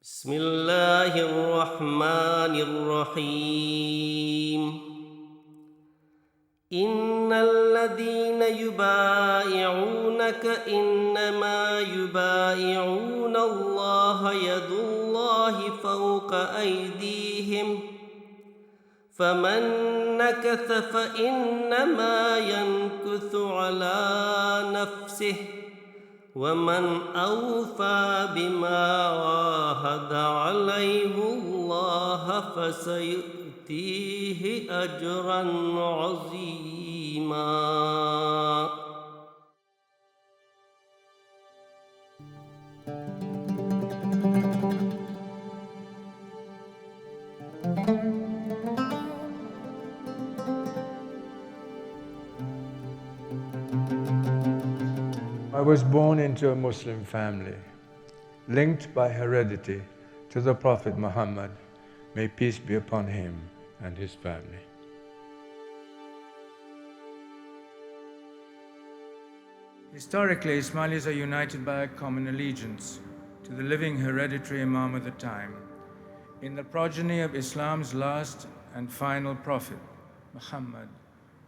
بسم الله الرحمن الرحيم إن الذين يبايعونك إنما يبايعون الله يد الله فوق أيديهم فمن نكث فإنما ينكث على نفسه ومن أوفى بما عاهد عليه الله فسيؤتيه أجرا عظيما. I was born into a Muslim family, linked by heredity to the Prophet Muhammad, may peace be upon him and his family. Historically, Ismailis are united by a common allegiance to the living hereditary Imam of the time, in the progeny of Islam's last and final Prophet, Muhammad,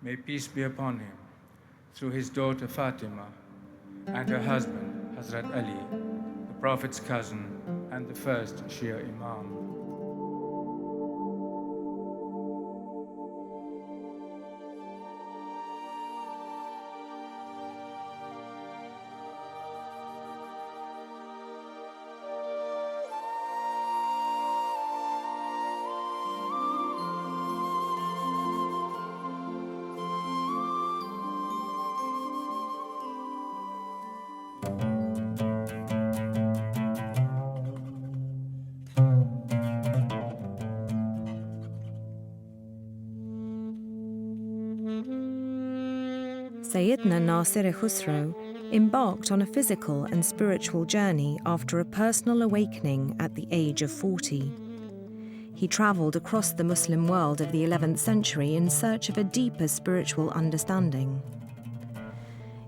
may peace be upon him, through his daughter Fatima, and her husband, Hazrat Ali, the Prophet's cousin and the first Shia Imam. Sayyidina Nasir Khusro embarked on a physical and spiritual journey after a personal awakening at the age of 40. He travelled across the Muslim world of the 11th century in search of a deeper spiritual understanding.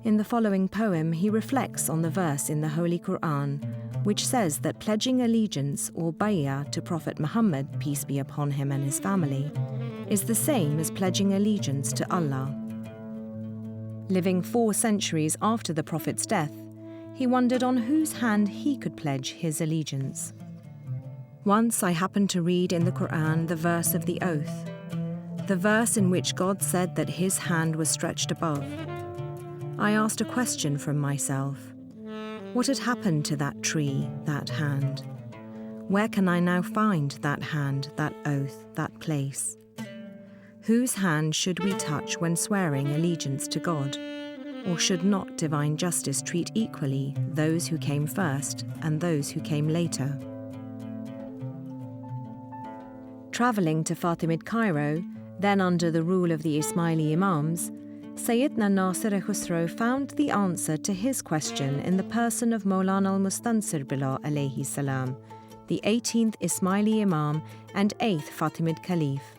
In the following poem, he reflects on the verse in the Holy Quran, which says that pledging allegiance or bay'ah to Prophet Muhammad, peace be upon him and his family, is the same as pledging allegiance to Allah. Living 4 centuries after the Prophet's death, he wondered on whose hand he could pledge his allegiance. Once I happened to read in the Quran the verse of the oath, the verse in which God said that his hand was stretched above. I asked a question from myself. What had happened to that tree, that hand? Where can I now find that hand, that oath, that place? Whose hand should we touch when swearing allegiance to God? Or should not divine justice treat equally those who came first and those who came later? Travelling to Fatimid Cairo, then under the rule of the Ismaili Imams, Sayyidina Nasir Khusro found the answer to his question in the person of Mawlana al-Mustansir Billah alayhi salam, the 18th Ismaili Imam and 8th Fatimid Caliph,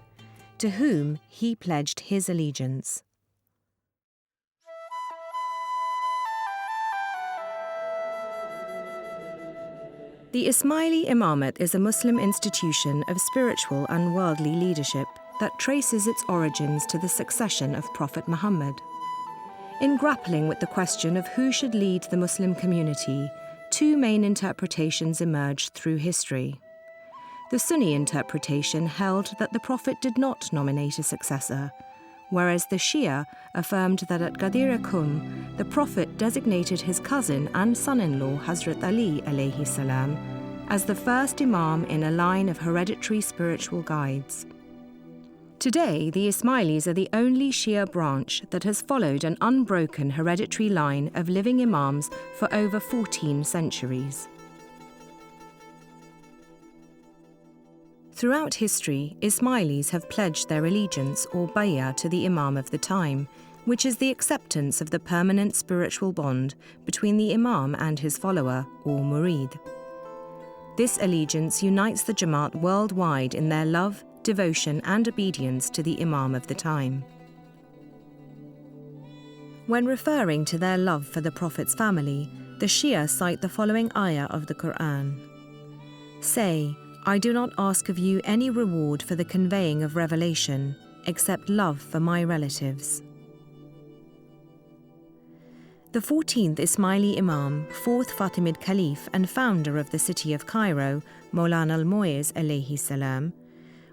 to whom he pledged his allegiance. The Ismaili Imamat is a Muslim institution of spiritual and worldly leadership that traces its origins to the succession of Prophet Muhammad. In grappling with the question of who should lead the Muslim community, 2 main interpretations emerged through history. The Sunni interpretation held that the Prophet did not nominate a successor, whereas the Shia affirmed that at Ghadir Qum, the Prophet designated his cousin and son-in-law Hazrat Ali alayhi salam as the first Imam in a line of hereditary spiritual guides. Today, the Ismailis are the only Shia branch that has followed an unbroken hereditary line of living Imams for over 14 centuries. Throughout history, Ismailis have pledged their allegiance or bay'ah to the Imam of the time, which is the acceptance of the permanent spiritual bond between the Imam and his follower, or murid. This allegiance unites the Jamaat worldwide in their love, devotion and obedience to the Imam of the time. When referring to their love for the Prophet's family, the Shia cite the following ayah of the Quran. say, I do not ask of you any reward for the conveying of revelation, except love for my relatives. The 14th Ismaili Imam, 4th Fatimid Caliph and founder of the city of Cairo, Mawlana al-Mu'izz alayhi salam,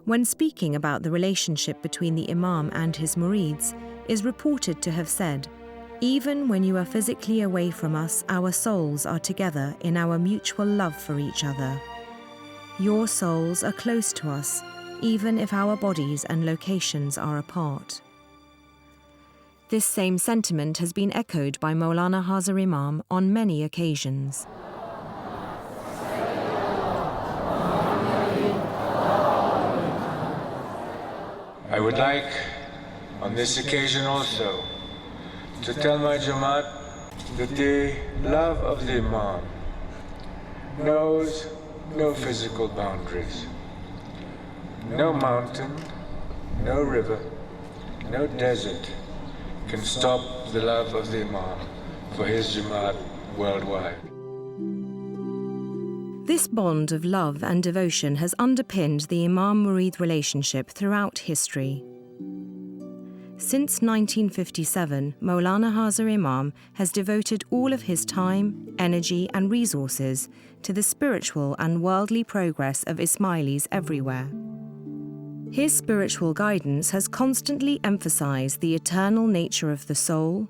when speaking about the relationship between the Imam and his murids, is reported to have said, "Even when you are physically away from us, our souls are together in our mutual love for each other. Your souls are close to us, even if our bodies and locations are apart." This same sentiment has been echoed by Maulana Hazar Imam on many occasions. I would like, on this occasion also, to tell my Jamaat that the love of the Imam knows no physical boundaries. No mountain, no river, no desert can stop the love of the Imam for his Jamaat worldwide. This bond of love and devotion has underpinned the Imam-Murid relationship throughout history. Since 1957, Maulana Hazar Imam has devoted all of his time, energy and resources to the spiritual and worldly progress of Ismailis everywhere. His spiritual guidance has constantly emphasized the eternal nature of the soul,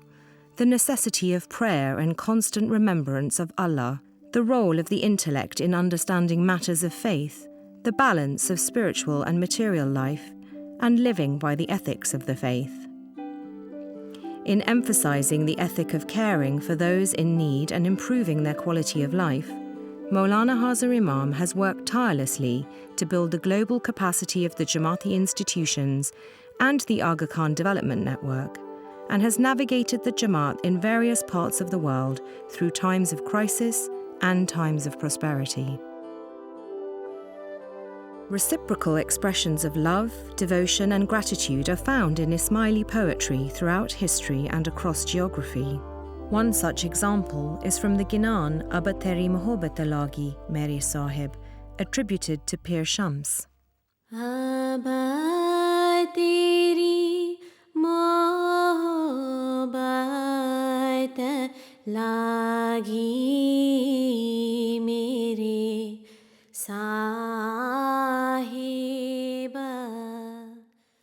the necessity of prayer and constant remembrance of Allah, the role of the intellect in understanding matters of faith, the balance of spiritual and material life, and living by the ethics of the faith. In emphasizing the ethic of caring for those in need and improving their quality of life, Maulana Hazar Imam has worked tirelessly to build the global capacity of the Jamaati institutions and the Aga Khan Development Network, and has navigated the Jamaat in various parts of the world through times of crisis and times of prosperity. Reciprocal expressions of love, devotion and gratitude are found in Ismaili poetry throughout history and across geography. One such example is from the Ginan Aba Teri Mohabbat Lagi Mere Sahib, attributed to Pir Shams. Aba Teri Mohabbat Lagi Mere Sahiba.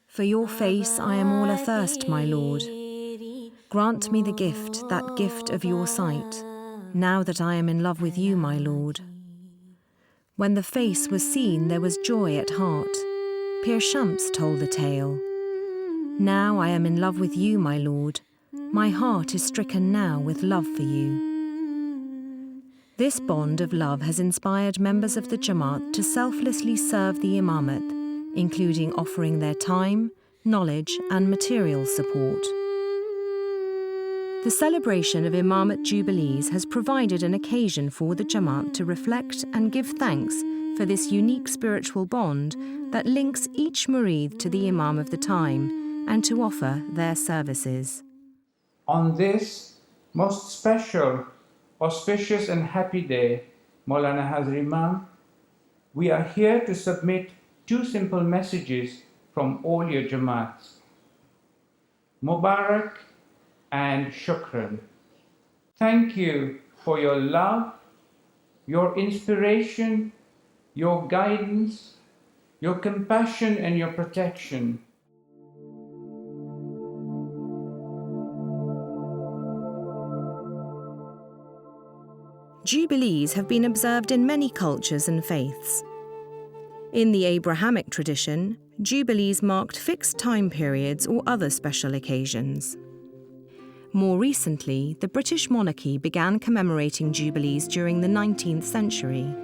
For your face I am all athirst, my Lord. Grant me the gift, that gift of your sight, now that I am in love with you, my Lord. When the face was seen, there was joy at heart. Pir Shams told the tale. Now I am in love with you, my Lord. My heart is stricken now with love for you. This bond of love has inspired members of the Jamaat to selflessly serve the Imamat, including offering their time, knowledge and material support. The celebration of Imamat Jubilees has provided an occasion for the Jamaat to reflect and give thanks for this unique spiritual bond that links each murid to the Imam of the time and to offer their services. On this most special, auspicious and happy day, Maulana Hazar Imam, we are here to submit two simple messages from all your Jamaats. Mubarak and Shukran. Thank you for your love, your inspiration, your guidance, your compassion and your protection. Jubilees have been observed in many cultures and faiths. In the Abrahamic tradition, Jubilees marked fixed time periods or other special occasions. More recently, the British monarchy began commemorating Jubilees during the 19th century,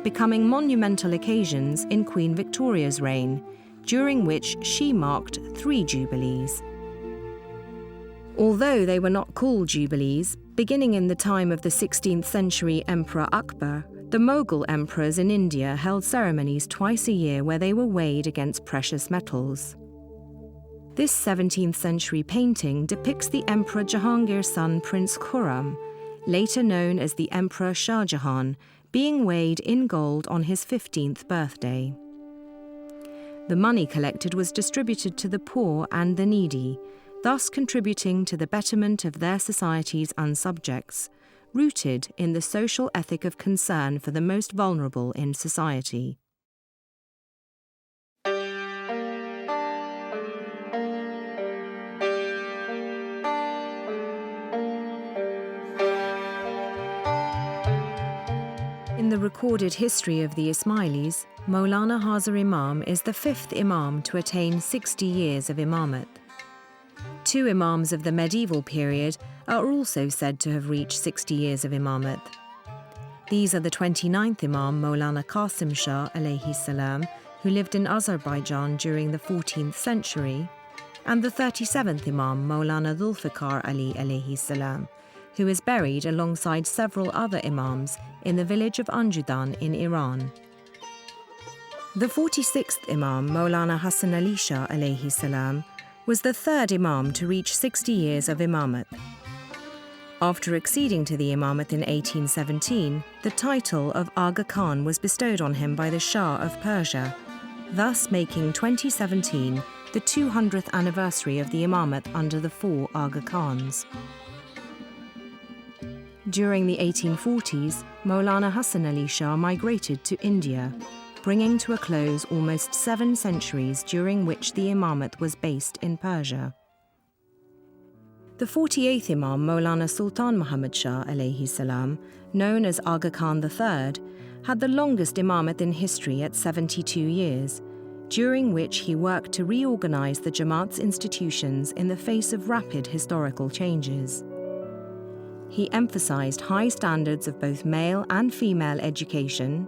becoming monumental occasions in Queen Victoria's reign, during which she marked 3 Jubilees. Although they were not called Jubilees, beginning in the time of the 16th century Emperor Akbar, the Mughal emperors in India held ceremonies twice a year where they were weighed against precious metals. This 17th century painting depicts the Emperor Jahangir's son Prince Khurram, later known as the Emperor Shah Jahan, being weighed in gold on his 15th birthday. The money collected was distributed to the poor and the needy, thus contributing to the betterment of their societies and subjects, rooted in the social ethic of concern for the most vulnerable in society. In the recorded history of the Ismailis, Maulana Hazar Imam is the 5th Imam to attain 60 years of Imamat. 2 Imams of the medieval period are also said to have reached 60 years of Imamat. These are the 29th Imam Maulana Qasim Shah alayhi salam, who lived in Azerbaijan during the 14th century, and the 37th Imam Maulana Zulfikar Ali alayhi salam, who is buried alongside several other Imams in the village of Anjudan in Iran. The 46th Imam, Maulana Hassan Ali Shah alayhi salam, was the 3rd Imam to reach 60 years of Imamat. After acceding to the Imamat in 1817, the title of Aga Khan was bestowed on him by the Shah of Persia, thus making 2017 the 200th anniversary of the Imamat under the 4 Aga Khans. During the 1840s, Maulana Hassan Ali Shah migrated to India, bringing to a close almost 7 centuries during which the Imamat was based in Persia. The 48th Imam, Maulana Sultan Muhammad Shah alayhi salam, known as Aga Khan III, had the longest Imamat in history at 72 years, during which he worked to reorganize the Jamaat's institutions in the face of rapid historical changes. He emphasized high standards of both male and female education,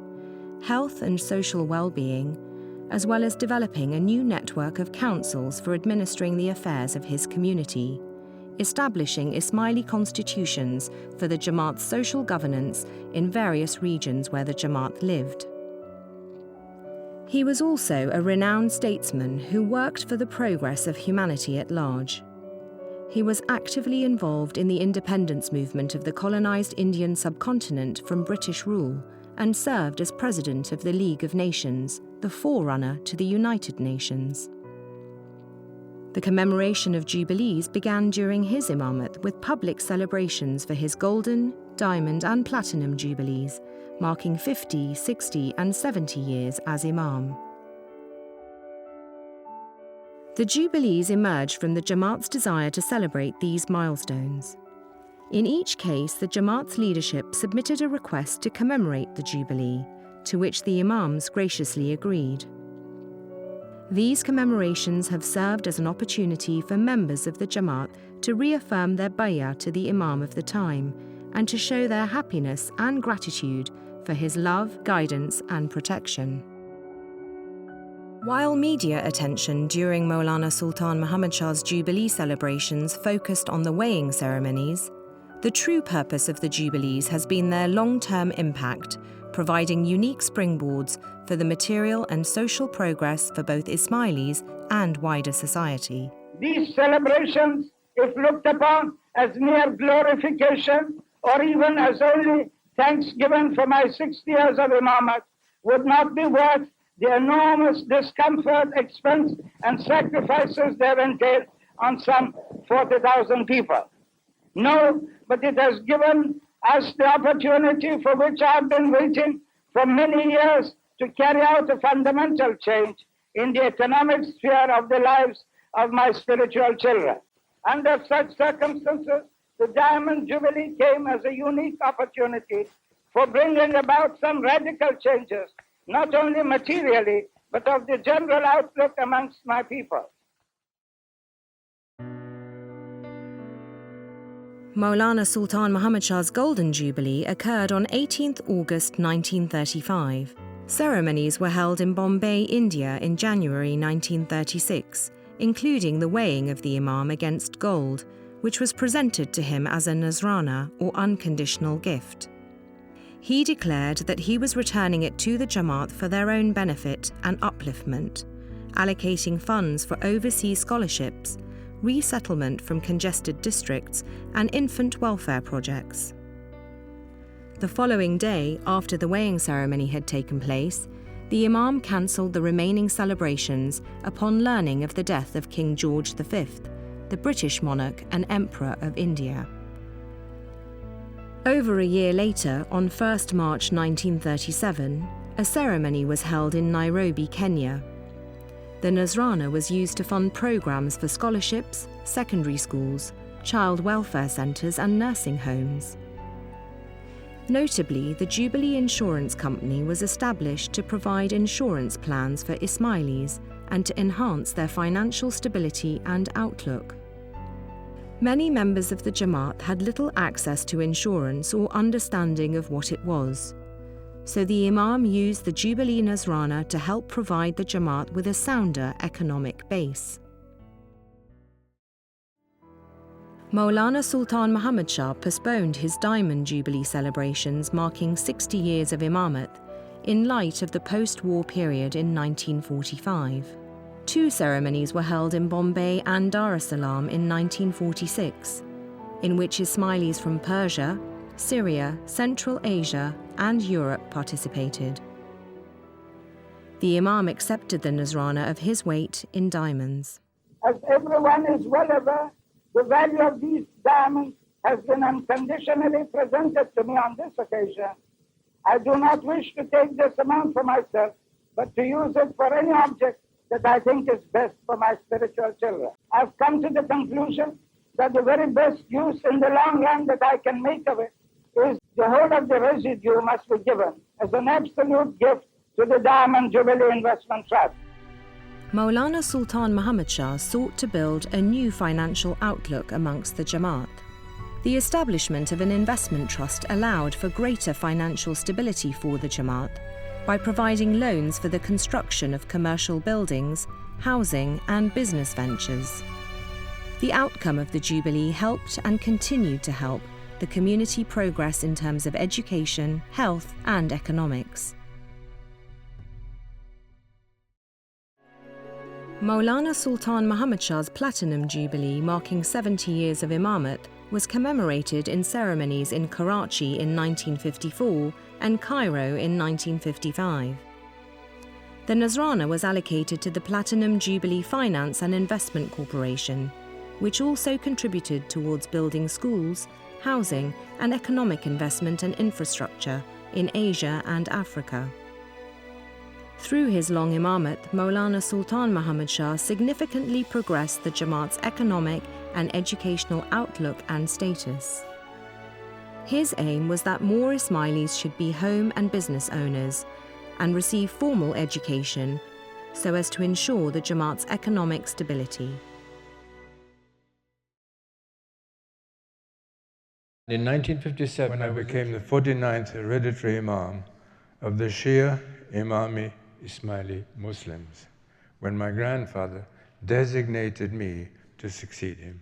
health and social well-being, as well as developing a new network of councils for administering the affairs of his community, establishing Ismaili constitutions for the Jamaat's social governance in various regions where the Jamaat lived. He was also a renowned statesman who worked for the progress of humanity at large. He was actively involved in the independence movement of the colonized Indian subcontinent from British rule and served as president of the League of Nations, the forerunner to the United Nations. The commemoration of Jubilees began during his Imamat with public celebrations for his golden, diamond and platinum Jubilees, marking 50, 60 and 70 years as Imam. The Jubilees emerged from the Jamaat's desire to celebrate these milestones. In each case, the Jamaat's leadership submitted a request to commemorate the Jubilee, to which the Imams graciously agreed. These commemorations have served as an opportunity for members of the Jamaat to reaffirm their bay'ah to the Imam of the time and to show their happiness and gratitude for his love, guidance and protection. While media attention during Maulana Sultan Muhammad Shah's Jubilee celebrations focused on the weighing ceremonies, the true purpose of the Jubilees has been their long-term impact, providing unique springboards for the material and social progress for both Ismailis and wider society. These celebrations, if looked upon as mere glorification or even as only thanks given for my 60 years of Imamat, would not be worth the enormous discomfort, expense, and sacrifices they have entailed on some 40,000 people. No, but it has given us the opportunity for which I have been waiting for many years to carry out a fundamental change in the economic sphere of the lives of my spiritual children. Under such circumstances, the Diamond Jubilee came as a unique opportunity for bringing about some radical changes, not only materially, but of the general outlook amongst my people. Maulana Sultan Muhammad Shah's Golden Jubilee occurred on 18th August 1935. Ceremonies were held in Bombay, India in January 1936, including the weighing of the Imam against gold, which was presented to him as a Nazrana or unconditional gift. He declared that he was returning it to the Jamaat for their own benefit and upliftment, allocating funds for overseas scholarships, resettlement from congested districts, and infant welfare projects. The following day, after the weighing ceremony had taken place, the Imam cancelled the remaining celebrations upon learning of the death of King George V, the British monarch and Emperor of India. Over a year later, on 1st March 1937, a ceremony was held in Nairobi, Kenya. The Nazrana was used to fund programs for scholarships, secondary schools, child welfare centres and nursing homes. Notably, the Jubilee Insurance Company was established to provide insurance plans for Ismailis and to enhance their financial stability and outlook. Many members of the Jamaat had little access to insurance or understanding of what it was, so the Imam used the Jubilee Nazrana to help provide the Jamaat with a sounder economic base. Maulana Sultan Muhammad Shah postponed his Diamond Jubilee celebrations marking 60 years of Imamat in light of the post-war period in 1945. Two ceremonies were held in Bombay and Dar es Salaam in 1946, in which Ismailis from Persia, Syria, Central Asia and Europe participated. The Imam accepted the Nazrana of his weight in diamonds. As everyone is well aware, the value of these diamonds has been unconditionally presented to me on this occasion. I do not wish to take this amount for myself, but to use it for any object that I think is best for my spiritual children. I've come to the conclusion that the very best use in the long run that I can make of it is the whole of the residue must be given as an absolute gift to the Diamond Jubilee Investment Trust. Maulana Sultan Muhammad Shah sought to build a new financial outlook amongst the Jamaat. The establishment of an investment trust allowed for greater financial stability for the Jamaat by providing loans for the construction of commercial buildings, housing and business ventures. The outcome of the Jubilee helped and continued to help the community progress in terms of education, health and economics. Maulana Sultan Muhammad Shah's Platinum Jubilee, marking 70 years of Imamat, was commemorated in ceremonies in Karachi in 1954 and Cairo in 1955. The Nazrana was allocated to the Platinum Jubilee Finance and Investment Corporation, which also contributed towards building schools, housing and economic investment and infrastructure in Asia and Africa. Through his long Imamat, Maulana Sultan Muhammad Shah significantly progressed the Jamaat's economic and educational outlook and status. His aim was that more Ismailis should be home and business owners and receive formal education so as to ensure the Jamaat's economic stability. In 1957, I became the 49th hereditary Imam of the Shia Imami Ismaili Muslims, when my grandfather designated me to succeed him.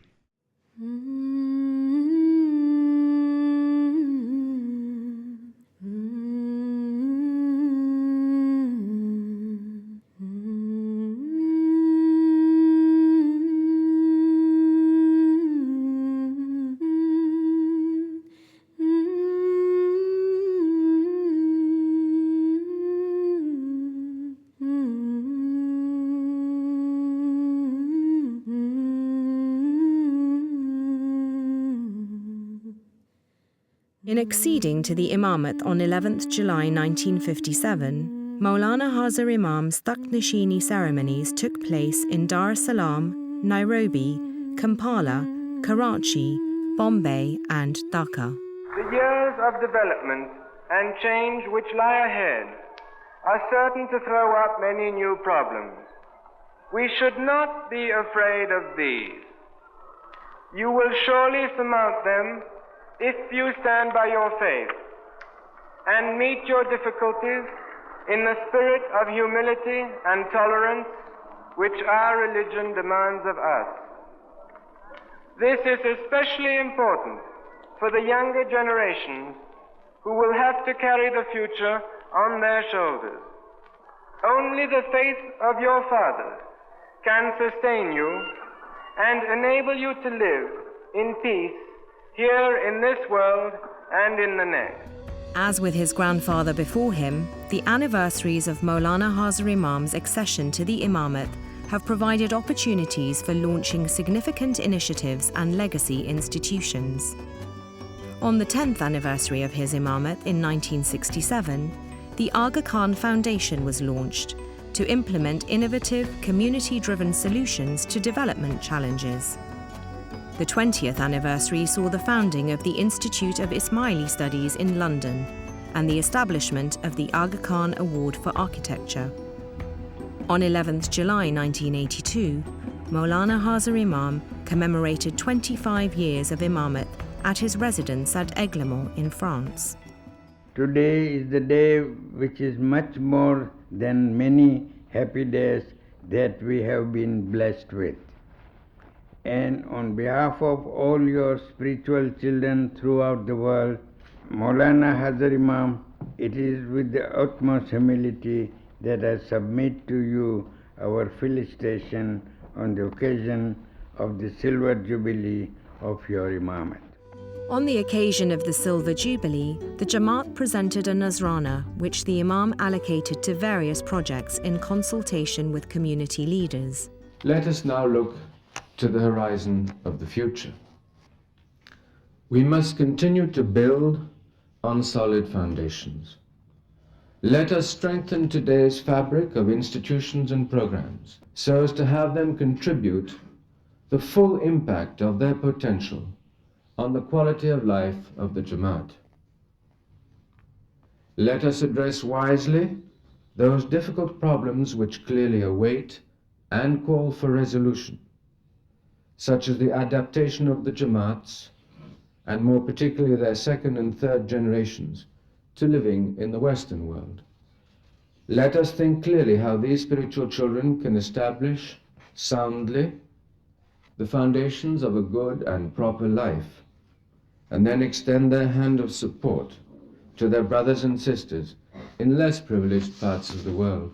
In acceding to the Imamat on 11th July 1957, Maulana Hazar Imam's Takht-Nashini ceremonies took place in Dar es Salaam, Nairobi, Kampala, Karachi, Bombay and Dhaka. The years of development and change which lie ahead are certain to throw up many new problems. We should not be afraid of these. You will surely surmount them if you stand by your faith and meet your difficulties in the spirit of humility and tolerance which our religion demands of us. This is especially important for the younger generations who will have to carry the future on their shoulders. Only the faith of your fathers can sustain you and enable you to live in peace here in this world and in the next. As with his grandfather before him, the anniversaries of Maulana Hazar Imam's accession to the Imamat have provided opportunities for launching significant initiatives and legacy institutions. On the 10th anniversary of his Imamat in 1967, the Aga Khan Foundation was launched to implement innovative, community-driven solutions to development challenges. The 20th anniversary saw the founding of the Institute of Ismaili Studies in London and the establishment of the Aga Khan Award for Architecture. On 11th July 1982, Maulana Hazar Imam commemorated 25 years of Imamat at his residence at Aiglemont in France. Today is the day which is much more than many happy days that we have been blessed with. And on behalf of all your spiritual children throughout the world, Maulana Hazar Imam, it is with the utmost humility that I submit to you our felicitation on the occasion of the Silver Jubilee of your Imamat. On the occasion of the Silver Jubilee, the Jamaat presented a Nazrana which the Imam allocated to various projects in consultation with community leaders. Let us now look to the horizon of the future. We must continue to build on solid foundations. Let us strengthen today's fabric of institutions and programs so as to have them contribute the full impact of their potential on the quality of life of the Jamaat. Let us address wisely those difficult problems which clearly await and call for resolution, such as the adaptation of the Jamaats, and more particularly their second and third generations, to living in the Western world. Let us think clearly how these spiritual children can establish soundly the foundations of a good and proper life, and then extend their hand of support to their brothers and sisters in less privileged parts of the world.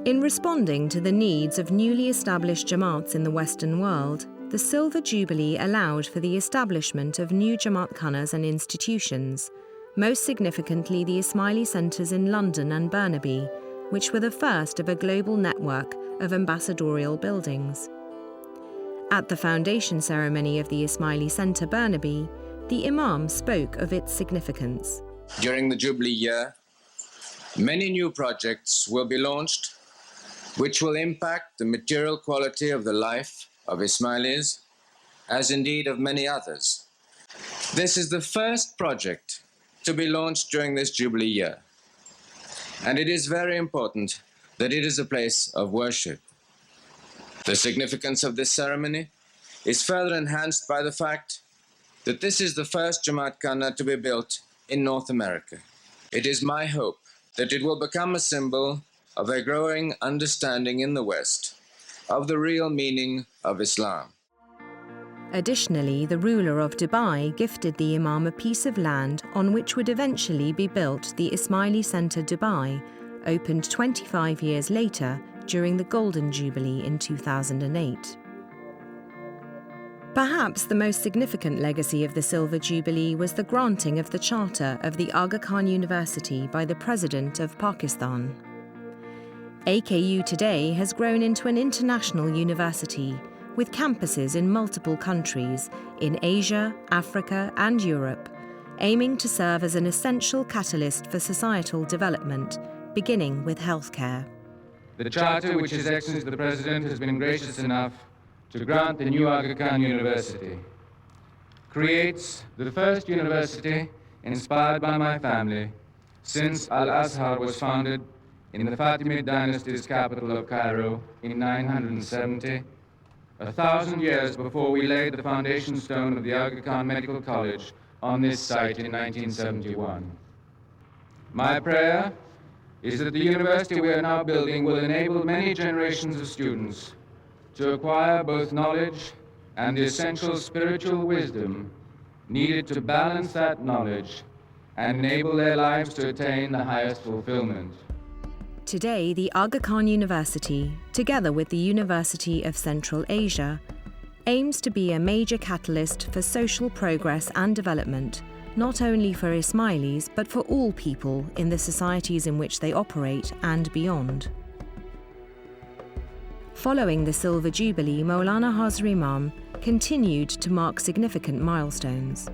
In responding to the needs of newly established Jamaats in the Western world, the Silver Jubilee allowed for the establishment of new Jamaat Khanas and institutions, most significantly the Ismaili centres in London and Burnaby, which were the first of a global network of ambassadorial buildings. At the foundation ceremony of the Ismaili Centre Burnaby, the Imam spoke of its significance. During the Jubilee year, many new projects will be launched which will impact the material quality of the life of Ismailis, as indeed of many others. This is the first project to be launched during this Jubilee year, and it is very important that it is a place of worship. The significance of this ceremony is further enhanced by the fact that this is the first Jamaat Khana to be built in North America. It is my hope that it will become a symbol of a growing understanding in the West of the real meaning of Islam. Additionally, the ruler of Dubai gifted the Imam a piece of land on which would eventually be built the Ismaili Centre Dubai, opened 25 years later during the Golden Jubilee in 2008. Perhaps the most significant legacy of the Silver Jubilee was the granting of the charter of the Aga Khan University by the President of Pakistan. AKU today has grown into an international university with campuses in multiple countries in Asia, Africa, and Europe, aiming to serve as an essential catalyst for societal development, beginning with healthcare. The charter which His Excellency the President has been gracious enough to grant the new Aga Khan University creates the first university inspired by my family since Al-Azhar was founded in the Fatimid dynasty's capital of Cairo in 970, 1,000 years before we laid the foundation stone of the Aga Khan Medical College on this site in 1971. My prayer is that the university we are now building will enable many generations of students to acquire both knowledge and the essential spiritual wisdom needed to balance that knowledge and enable their lives to attain the highest fulfillment. Today, the Aga Khan University, together with the University of Central Asia, aims to be a major catalyst for social progress and development, not only for Ismailis but for all people in the societies in which they operate and beyond. Following the Silver Jubilee, Maulana Hazar Imam continued to mark significant milestones.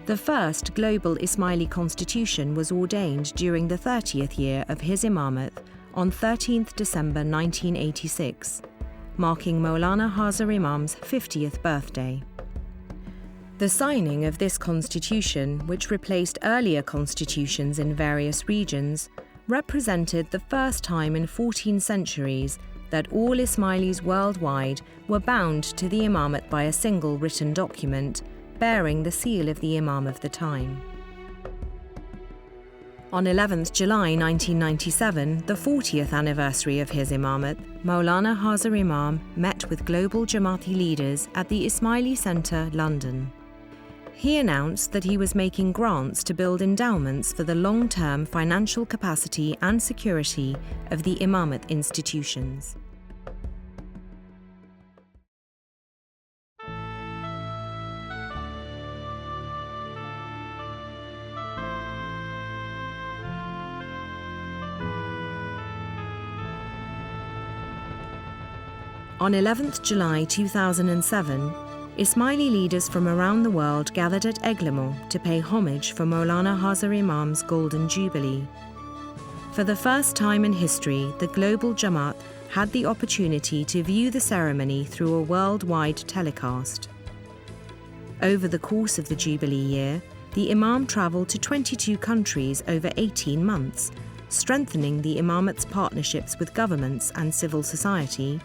The first global Ismaili constitution was ordained during the 30th year of his Imamat on 13th December 1986, marking Maulana Hazar Imam's 50th birthday. The signing of this constitution, which replaced earlier constitutions in various regions, represented the first time in 14 centuries that all Ismailis worldwide were bound to the Imamat by a single written document bearing the seal of the Imam of the time. On 11th July 1997, the 40th anniversary of his Imamat, Maulana Hazar Imam met with global Jamaati leaders at the Ismaili Centre, London. He announced that he was making grants to build endowments for the long-term financial capacity and security of the Imamat institutions. On 11th July 2007, Ismaili leaders from around the world gathered at Eglamour to pay homage for Maulana Hazar Imam's Golden Jubilee. For the first time in history, the global Jamaat had the opportunity to view the ceremony through a worldwide telecast. Over the course of the Jubilee year, the Imam travelled to 22 countries over 18 months, strengthening the Imamat's partnerships with governments and civil society,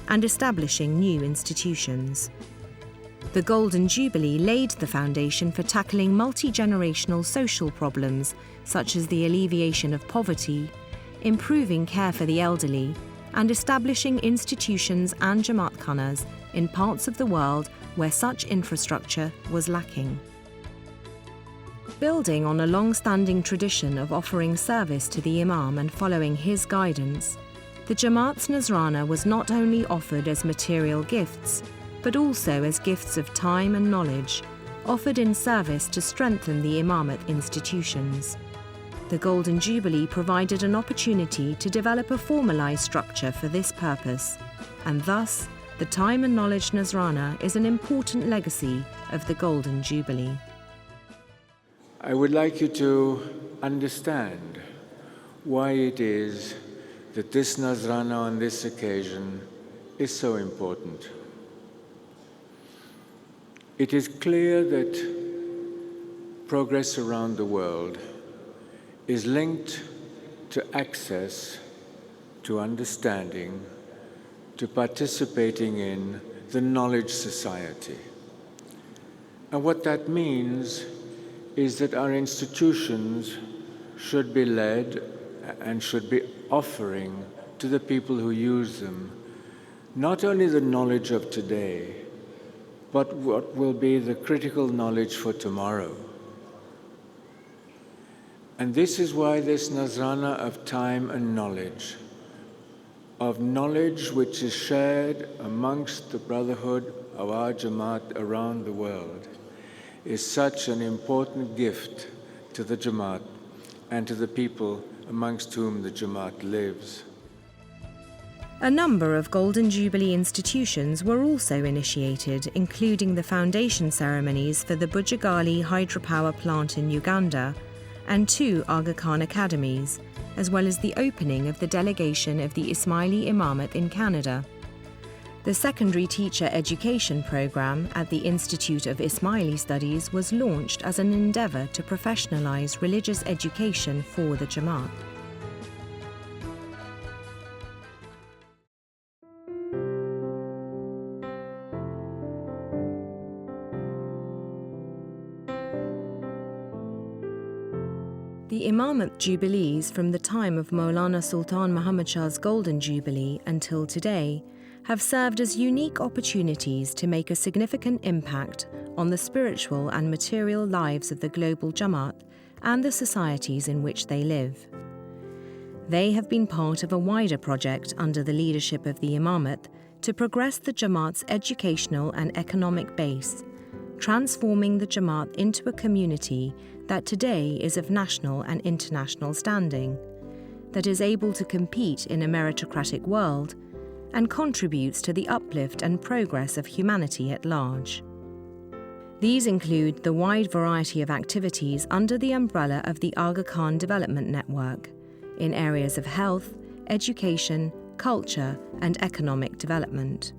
and establishing new institutions. The Golden Jubilee laid the foundation for tackling multi-generational social problems such as the alleviation of poverty, improving care for the elderly, and establishing institutions and Jamaat khanas in parts of the world where such infrastructure was lacking. Building on a long-standing tradition of offering service to the Imam and following his guidance, the Jamaat's Nazrana was not only offered as material gifts, but also as gifts of time and knowledge, offered in service to strengthen the Imamat institutions. The Golden Jubilee provided an opportunity to develop a formalised structure for this purpose, and thus, the Time and Knowledge Nazrana is an important legacy of the Golden Jubilee. I would like you to understand why it is that this Nazrana on this occasion is so important. It is clear that progress around the world is linked to access, to understanding, to participating in the knowledge society. And what that means is that our institutions should be led and should be offering to the people who use them not only the knowledge of today, but what will be the critical knowledge for tomorrow. And this is why this Nazrana of time and knowledge which is shared amongst the brotherhood of our Jamaat around the world, is such an important gift to the Jamaat and to the people amongst whom the Jamaat lives. A number of Golden Jubilee institutions were also initiated, including the foundation ceremonies for the Bujagali hydropower plant in Uganda and 2 Aga Khan academies, as well as the opening of the delegation of the Ismaili Imamat in Canada. The secondary teacher education program at the Institute of Ismaili Studies was launched as an endeavour to professionalise religious education for the Jamaat. The Imamat Jubilees from the time of Maulana Sultan Muhammad Shah's Golden Jubilee until today have served as unique opportunities to make a significant impact on the spiritual and material lives of the global Jamaat and the societies in which they live. They have been part of a wider project under the leadership of the Imamat to progress the Jamaat's educational and economic base, transforming the Jamaat into a community that today is of national and international standing, that is able to compete in a meritocratic world, and contributes to the uplift and progress of humanity at large. These include the wide variety of activities under the umbrella of the Aga Khan Development Network in areas of health, education, culture, and economic development.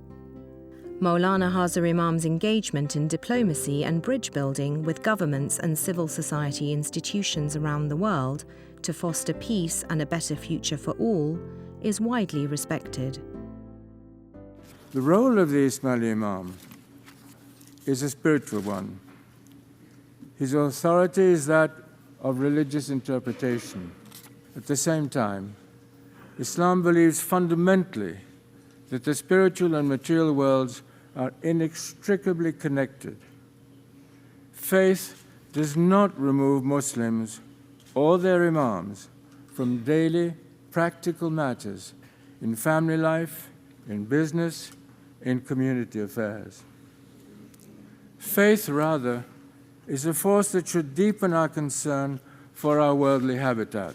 Maulana Hazar Imam's engagement in diplomacy and bridge building with governments and civil society institutions around the world to foster peace and a better future for all is widely respected. The role of the Ismaili Imam is a spiritual one. His authority is that of religious interpretation. At the same time, Islam believes fundamentally that the spiritual and material worlds are inextricably connected. Faith does not remove Muslims or their imams from daily practical matters in family life, in business, in community affairs. Faith, rather, is a force that should deepen our concern for our worldly habitat,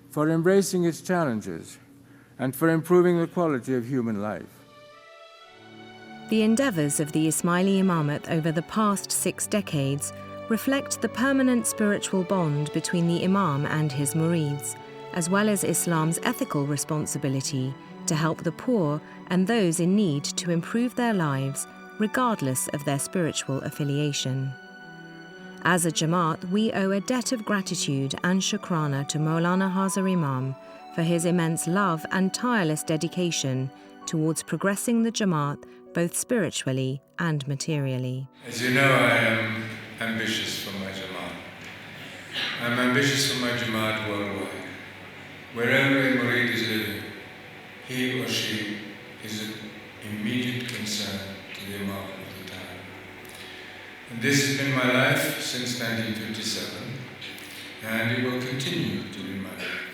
for embracing its challenges, and for improving the quality of human life. The endeavours of the Ismaili Imamat over the past 6 decades reflect the permanent spiritual bond between the Imam and his murids, as well as Islam's ethical responsibility to help the poor and those in need to improve their lives regardless of their spiritual affiliation. As a Jamaat, we owe a debt of gratitude and shukrana to Maulana Hazar Imam for his immense love and tireless dedication towards progressing the Jamaat both spiritually and materially. As you know, I am ambitious for my Jamaat. I'm ambitious for my Jamaat worldwide. Wherever a murid is living, he or she is an immediate concern to the Imam of the time. And this has been my life since 1957, and it will continue to be my life.